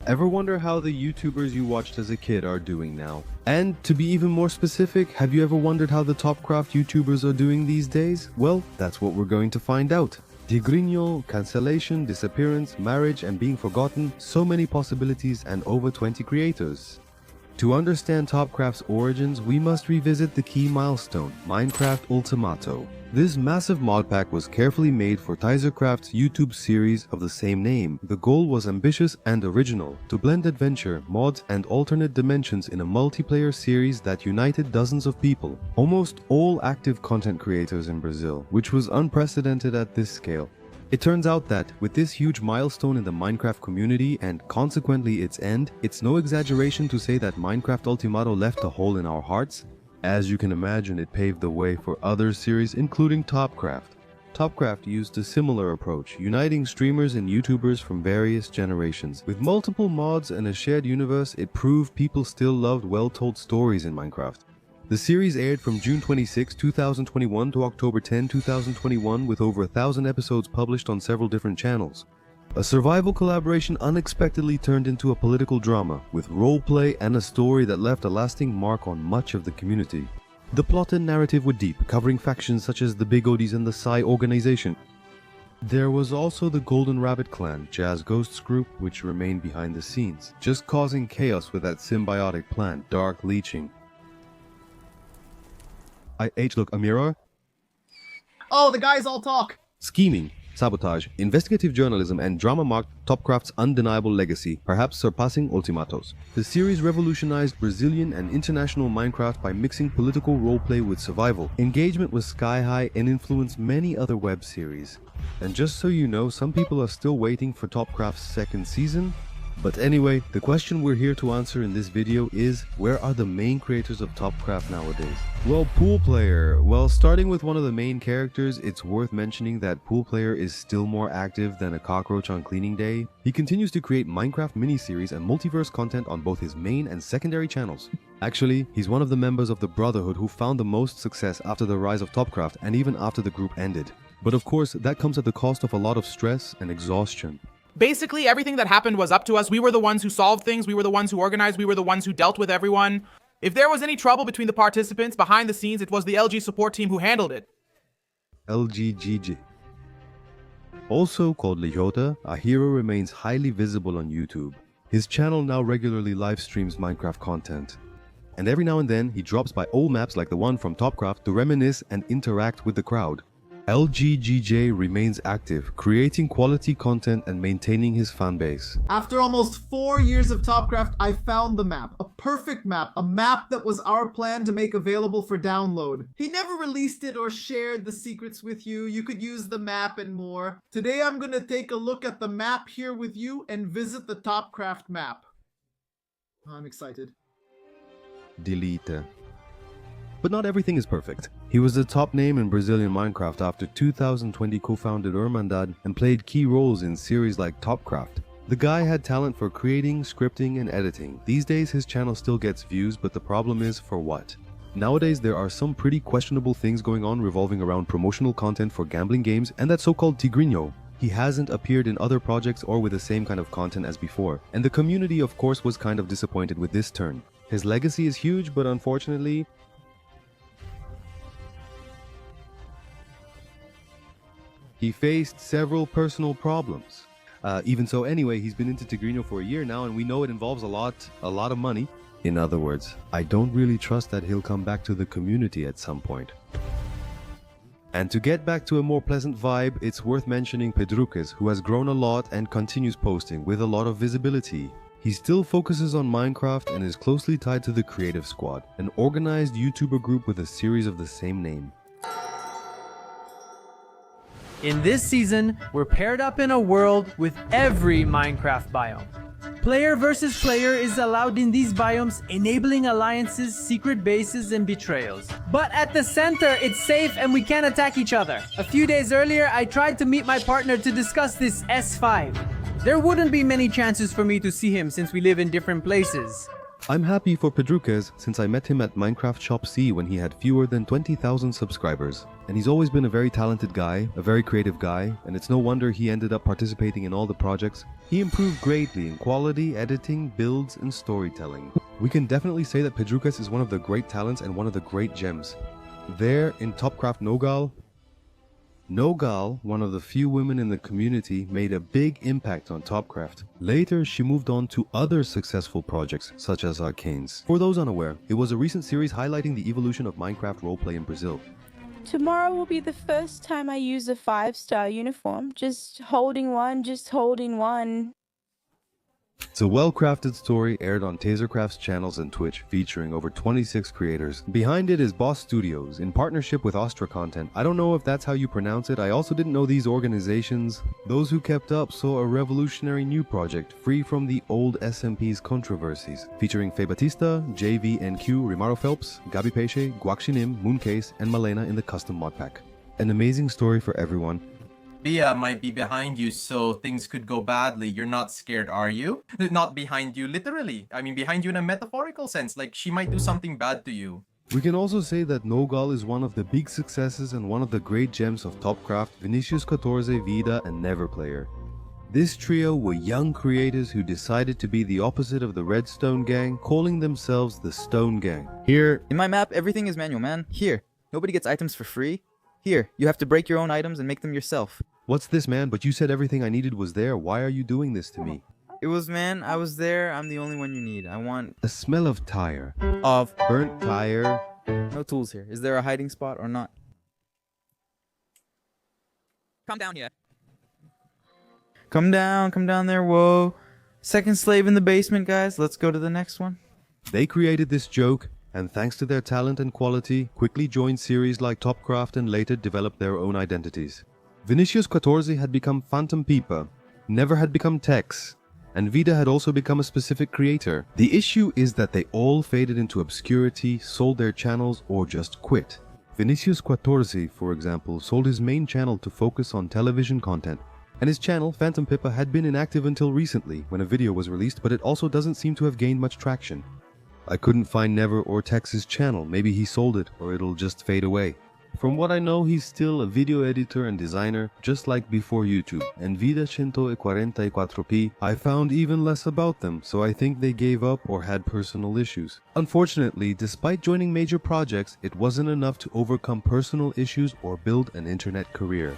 Ever wonder how the YouTubers you watched as a kid are doing now? And to be even more specific, have you ever wondered how the TopCraft YouTubers are doing these days? Well, that's what we're going to find out. Tigrinho, cancellation, disappearance, marriage and being forgotten, so many possibilities and over 20 creators. To understand TopCraft's origins, we must revisit the key milestone, Minecraft Ultimato. This massive mod pack was carefully made for Tyzercraft's YouTube series of the same name. The goal was ambitious and original, to blend adventure, mods and alternate dimensions in a multiplayer series that united dozens of people, almost all active content creators in Brazil, which was unprecedented at this scale. It turns out that, with this huge milestone in the Minecraft community and consequently its end, it's no exaggeration to say that Minecraft Ultimato left a hole in our hearts. As you can imagine, it paved the way for other series including TopCraft. TopCraft used a similar approach, uniting streamers and YouTubers from various generations. With multiple mods and a shared universe, it proved people still loved well-told stories in Minecraft. The series aired from June 26, 2021 to October 10, 2021 with over 1,000 episodes published on several different channels. A survival collaboration unexpectedly turned into a political drama, with roleplay and a story that left a lasting mark on much of the community. The plot and narrative were deep, covering factions such as the Big Odis and the Psy organization. There was also the Golden Rabbit clan, Jazz Ghost's group, which remained behind the scenes, just causing chaos with that symbiotic plant, Dark Leeching. Look, a mirror? Oh, the guys all talk! Scheming, sabotage, investigative journalism, and drama marked TopCraft's undeniable legacy, perhaps surpassing Ultimatos. The series revolutionized Brazilian and international Minecraft by mixing political roleplay with survival. Engagement was sky high and influenced many other web series. And just so you know, some people are still waiting for TopCraft's second season. But anyway, the question we're here to answer in this video is, where are the main creators of TopCraft nowadays? Well, Pool Player. Well, starting with one of the main characters, it's worth mentioning that Pool Player is still more active than a cockroach on cleaning day. He continues to create Minecraft miniseries and multiverse content on both his main and secondary channels. Actually, he's one of the members of the Brotherhood who found the most success after the rise of TopCraft and even after the group ended. But of course, that comes at the cost of a lot of stress and exhaustion. Basically, everything that happened was up to us. We were the ones who solved things. We were the ones who organized. We were the ones who dealt with everyone. If there was any trouble between the participants behind the scenes, it was the LG support team who handled it. LGGG. Also called Lihota, a hero remains highly visible on YouTube. His channel now regularly live streams Minecraft content. And every now and then, he drops by old maps like the one from TopCraft to reminisce and interact with the crowd. LGGJ remains active, creating quality content and maintaining his fanbase. After almost 4 years of TopCraft, I found the map. A perfect map. A map that was our plan to make available for download. He never released it or shared the secrets with you. You could use the map and more. Today I'm gonna take a look at the map here with you and visit the TopCraft map. I'm excited. Delete. But not everything is perfect. He was the top name in Brazilian Minecraft after 2020 co-founded Irmandad and played key roles in series like TopCraft. The guy had talent for creating, scripting, and editing. These days his channel still gets views, but the problem is, for what? Nowadays there are some pretty questionable things going on revolving around promotional content for gambling games and that so-called Tigrinho. He hasn't appeared in other projects or with the same kind of content as before, and the community of course was kind of disappointed with this turn. His legacy is huge, but unfortunately, he faced several personal problems. Even so, anyway, he's been into Tigrinho for a year now, and we know it involves a lot of money. In other words, I don't really trust that he'll come back to the community at some point. And to get back to a more pleasant vibe, it's worth mentioning Pedruques, who has grown a lot and continues posting with a lot of visibility. He still focuses on Minecraft and is closely tied to the Creative Squad, an organized YouTuber group with a series of the same name. In this season, we're paired up in a world with every Minecraft biome. Player versus player is allowed in these biomes, enabling alliances, secret bases, and betrayals. But at the center, it's safe and we can't attack each other. A few days earlier, I tried to meet my partner to discuss this S5. There wouldn't be many chances for me to see him since we live in different places. I'm happy for Pedruquez since I met him at Minecraft Shop C when he had fewer than 20,000 subscribers. And he's always been a very talented guy, a very creative guy, and it's no wonder he ended up participating in all the projects. He improved greatly in quality, editing, builds, and storytelling. We can definitely say that Pedruquez is one of the great talents and one of the great gems. There in TopCraft Nogal, one of the few women in the community, made a big impact on TopCraft. Later, she moved on to other successful projects, such as Arcanes. For those unaware, it was a recent series highlighting the evolution of Minecraft roleplay in Brazil. Tomorrow will be the first time I use a 5-star uniform. Just holding one. It's a well-crafted story aired on Tasercraft's channels and Twitch, featuring over 26 creators. Behind it is Boss Studios, in partnership with Ostra Content. I don't know if that's how you pronounce it. I also didn't know these organizations. Those who kept up saw a revolutionary new project, free from the old SMP's controversies, featuring Faye Batista, JVNQ, Rimaro Phelps, Gabi Peixe, Guaxinim, Mooncase, and Malena in the custom mod pack. An amazing story for everyone. Bia might be behind you, so things could go badly. You're not scared, are you? Not behind you, literally. I mean, behind you in a metaphorical sense. Like, she might do something bad to you. We can also say that Nogal is one of the big successes and one of the great gems of TopCraft, Vinicius 14, Vida, and Neverplayer. This trio were young creators who decided to be the opposite of the Redstone Gang, calling themselves the Stone Gang. Here, in my map, everything is manual, man. Here, nobody gets items for free. Here, you have to break your own items and make them yourself. What's this, man? But you said everything I needed was there. Why are you doing this to me? It was, man. I was there. I'm the only one you need. I want... A smell of tire. Of... Burnt tire. No tools here. Is there a hiding spot or not? Come down here. Come down there, whoa. Second slave in the basement, guys. Let's go to the next one. They created this joke, and thanks to their talent and quality, quickly joined series like TopCraft and later developed their own identities. Vinicius 14 had become Phantom Pipa, Never had become Tex, and Vida had also become a specific creator. The issue is that they all faded into obscurity, sold their channels, or just quit. Vinicius 14, for example, sold his main channel to focus on television content, and his channel, Phantom Pippa, had been inactive until recently, when a video was released, but it also doesn't seem to have gained much traction. I couldn't find Never or Tex's channel. Maybe he sold it, or it'll just fade away. From what I know, he's still a video editor and designer, just like before YouTube. And Vida 144p, I found even less about them, so I think they gave up or had personal issues. Unfortunately, despite joining major projects, it wasn't enough to overcome personal issues or build an internet career.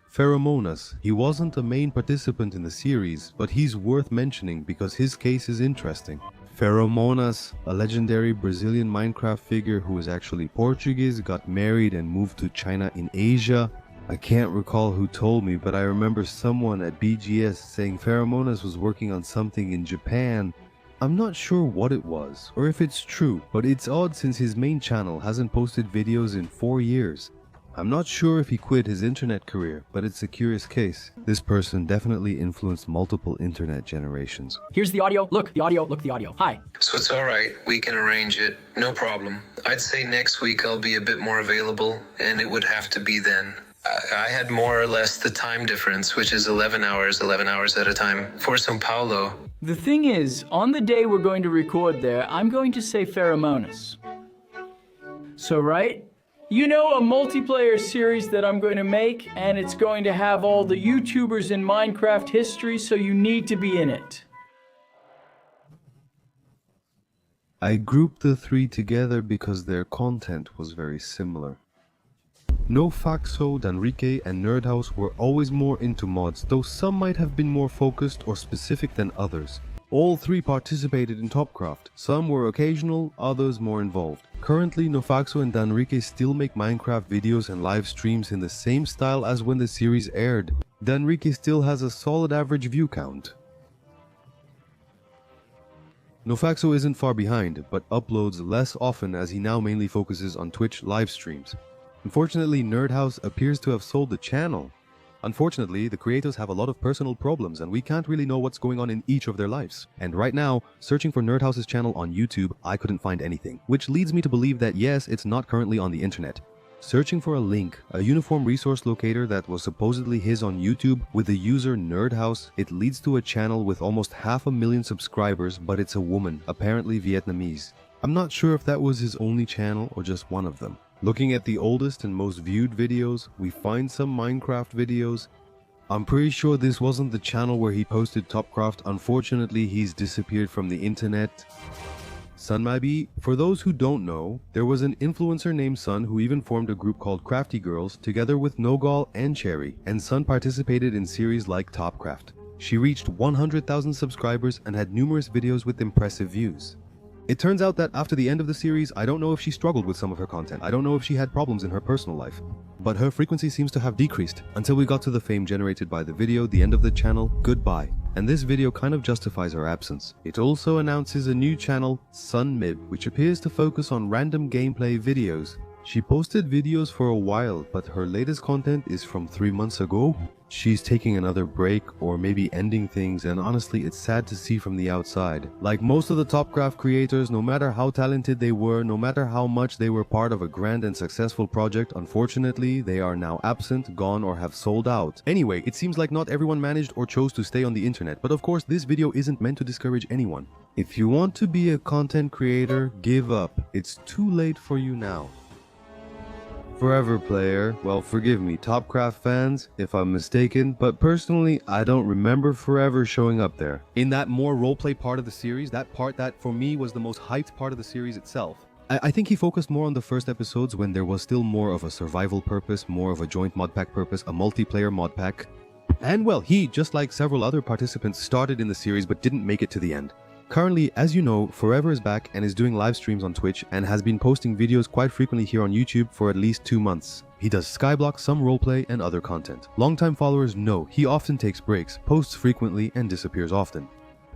Pheromonas. He wasn't a main participant in the series, but he's worth mentioning because his case is interesting. Pheromonas, a legendary Brazilian Minecraft figure who is actually Portuguese, got married and moved to China in Asia. I can't recall who told me, but I remember someone at BGS saying Pheromonas was working on something in Japan. I'm not sure what it was, or if it's true, but it's odd since his main channel hasn't posted videos in 4 years. I'm not sure if he quit his internet career, but it's a curious case. This person definitely influenced multiple internet generations. Here's the audio. Look, the audio. Look, the audio. Hi. So it's alright, we can arrange it, no problem. I'd say next week I'll be a bit more available, and it would have to be then. I had more or less the time difference, which is 11 hours at a time, for Sao Paulo. The thing is, on the day we're going to record there, I'm going to say Pheromonas. So, right? You know, a multiplayer series that I'm going to make, and it's going to have all the YouTubers in Minecraft history, so you need to be in it. I grouped the three together because their content was very similar. NoFaxo, Danrique, and Nerdhouse were always more into mods, though some might have been more focused or specific than others. All three participated in TopCraft. Some were occasional, others more involved. Currently, NoFaxo and Danrique still make Minecraft videos and live streams in the same style as when the series aired. Danrique still has a solid average view count. NoFaxo isn't far behind, but uploads less often as he now mainly focuses on Twitch live streams. Unfortunately, Nerdhouse appears to have sold the channel. Unfortunately, the creators have a lot of personal problems and we can't really know what's going on in each of their lives. And right now, searching for Nerdhouse's channel on YouTube, I couldn't find anything. Which leads me to believe that yes, it's not currently on the internet. searching for a link, a uniform resource locator that was supposedly his on YouTube with the user Nerdhouse. It leads to a channel with almost 500,000 subscribers, but it's a woman, apparently Vietnamese. I'm not sure if that was his only channel or just one of them. Looking at the oldest and most viewed videos, we find some Minecraft videos. I'm pretty sure this wasn't the channel where he posted TopCraft. Unfortunately, he's disappeared from the internet. Sun Mabi, for those who don't know, there was an influencer named Sun who even formed a group called Crafty Girls together with Nogal and Cherry, and Sun participated in series like TopCraft. She reached 100,000 subscribers and had numerous videos with impressive views. It turns out that after the end of the series, I don't know if she struggled with some of her content. I don't know if she had problems in her personal life. But her frequency seems to have decreased until we got to the fame generated by the video, the end of the channel, Goodbye. And this video kind of justifies her absence. It also announces a new channel, Sunmib, which appears to focus on random gameplay videos. She posted videos for a while, but her latest content is from 3 months ago. She's taking another break or maybe ending things, and honestly it's sad to see from the outside. Like most of the TopCraft creators, no matter how talented they were, no matter how much they were part of a grand and successful project, unfortunately they are now absent, gone, or have sold out. Anyway, it seems like not everyone managed or chose to stay on the internet, but of course this video isn't meant to discourage anyone. If you want to be a content creator, give up. It's too late for you now. Forever Player, well, forgive me, TopCraft fans, if I'm mistaken, but personally, I don't remember Forever showing up there. In that more roleplay part of the series, that part that for me was the most hyped part of the series itself. I think he focused more on the first episodes when there was still more of a survival purpose, more of a joint mod pack purpose, a multiplayer mod pack. And well, he, just like several other participants, started in the series but didn't make it to the end. Currently, as you know, Forever is back and is doing live streams on Twitch and has been posting videos quite frequently here on YouTube for at least 2 months. He does Skyblock, some roleplay, and other content. Longtime followers know he often takes breaks, posts frequently, and disappears often.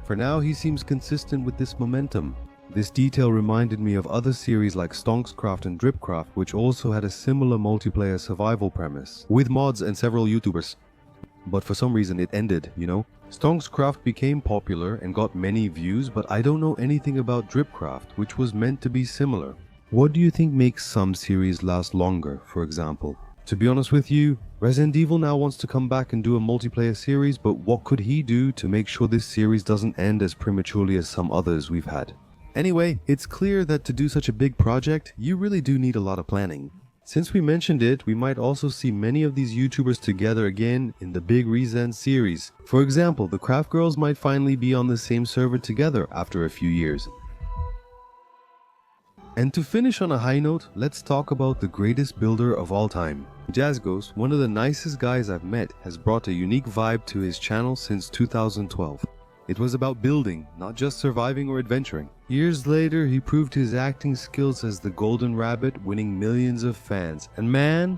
For now, he seems consistent with this momentum. This detail reminded me of other series like StonksCraft and DripCraft, which also had a similar multiplayer survival premise, with mods and several YouTubers. But for some reason it ended, you know? StonksCraft became popular and got many views, but I don't know anything about DripCraft, which was meant to be similar. What do you think makes some series last longer, for example? To be honest with you, Resident Evil now wants to come back and do a multiplayer series, but what could he do to make sure this series doesn't end as prematurely as some others we've had? Anyway, it's clear that to do such a big project, you really do need a lot of planning. Since we mentioned it, we might also see many of these YouTubers together again in the big Rezen series. For example, the Craft Girls might finally be on the same server together after a few years. And to finish on a high note, let's talk about the greatest builder of all time. JazzGhost, one of the nicest guys I've met, has brought a unique vibe to his channel since 2012. It was about building, not just surviving or adventuring. Years later, he proved his acting skills as the Golden Rabbit, winning millions of fans. And man,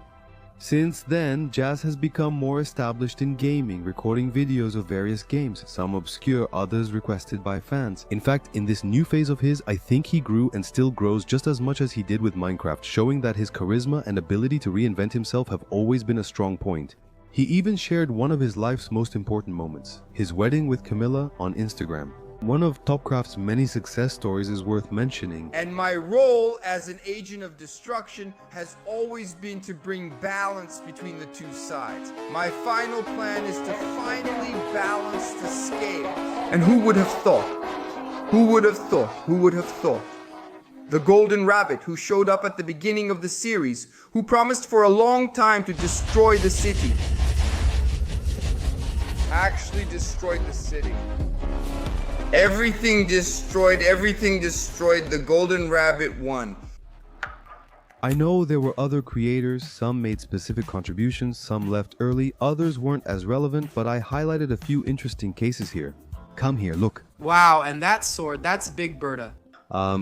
since then, Jazz has become more established in gaming, recording videos of various games, some obscure, others requested by fans. In fact, in this new phase of his, I think he grew and still grows just as much as he did with Minecraft, showing that his charisma and ability to reinvent himself have always been a strong point. He even shared one of his life's most important moments, his wedding with Camilla, on Instagram. One of TopCraft's many success stories is worth mentioning. And my role as an agent of destruction has always been to bring balance between the two sides. My final plan is to finally balance the scale. And who would have thought? Who would have thought? Who would have thought? The Golden Rabbit, who showed up at the beginning of the series, who promised for a long time to destroy the city, actually destroyed the city. Everything destroyed, the Golden Rabbit won. I know there were other creators, some made specific contributions, some left early, others weren't as relevant, but I highlighted a few interesting cases here. Come here, look. Wow, and that sword, that's Big Berta.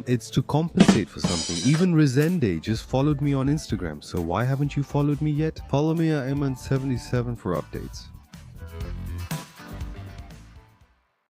It's to compensate for something. Even Resende just followed me on Instagram, so why haven't you followed me yet? Follow me at MN77 for updates.